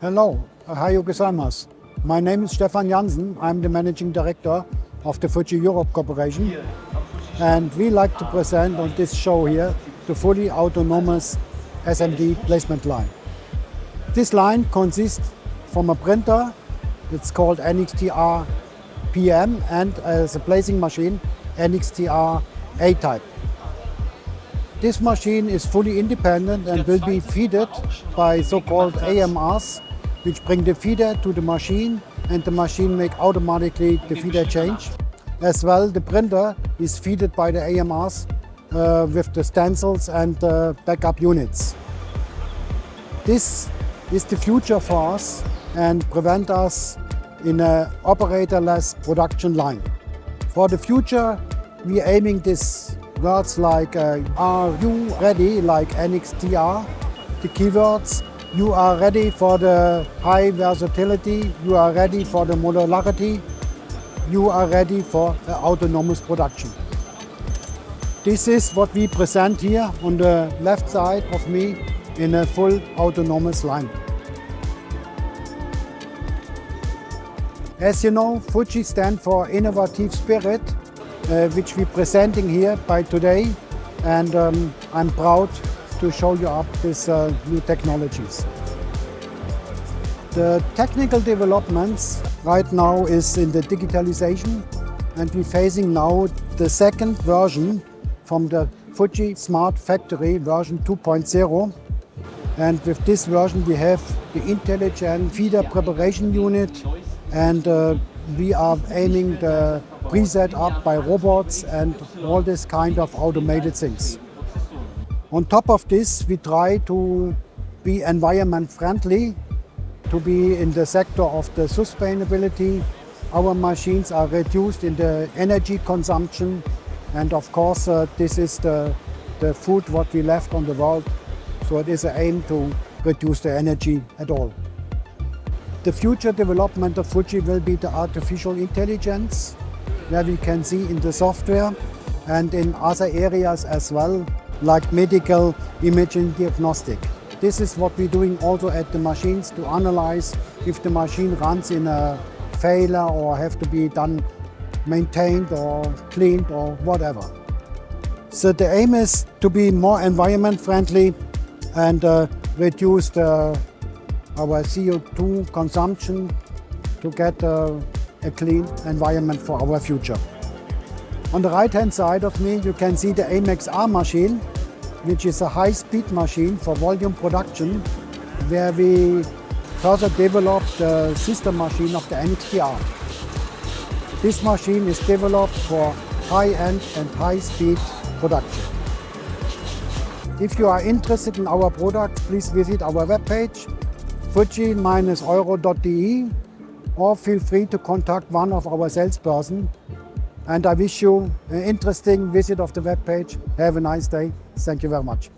Hello, Ohio gozaimasu. My name is Stefan Jansen. I'm the Managing Director of the Fuji Europe Corporation. And we like to present on this show here the fully autonomous SMD placement line. This line consists from a printer, it's called NXTR PM, and as a placing machine, NXTR A-type. This machine is fully independent and will be fed by so-called AMRs, which bring the feeder to the machine, and the machine make automatically the feeder change. As well, the printer is fed by the AMRs with the stencils and backup units. This is the future for us and prevent us in an operatorless production line. For the future, we are aiming this words like are you ready, like NXTR, the keywords. You are ready for the high versatility, you are ready for the modularity, you are ready for autonomous production. This is what we present here on the left side of me in a full autonomous line. As you know, Fuji stands for innovative spirit, which we're presenting here by today, and I'm proud to show you up these new technologies. The technical developments right now is in the digitalization, and we're facing now the second version from the Fuji Smart Factory version 2.0. And with this version we have the intelligent feeder preparation unit, and we are aiming the preset up by robots and all this kind of automated things. On top of this, we try to be environment friendly, to be in the sector of the sustainability. Our machines are reduced in the energy consumption, and of course this is the food what we left on the world, so it is an aim to reduce the energy at all. The future development of Fuji will be the artificial intelligence, where we can see in the software and in other areas as well, like medical imaging diagnostic. This is what we're doing also at the machines, to analyze if the machine runs in a failure or have to be done, maintained or cleaned or whatever. So the aim is to be more environment friendly and reduce our CO2 consumption to get a clean environment for our future. On the right hand side of me you can see the AMXR machine, which is a high-speed machine for volume production, where we further develop the sister machine of the NXTR. This machine is developed for high-end and high-speed production. If you are interested in our products, please visit our webpage fuji-euro.de, or feel free to contact one of our salesperson. And I wish you an interesting visit of the webpage. Have a nice day. Thank you very much.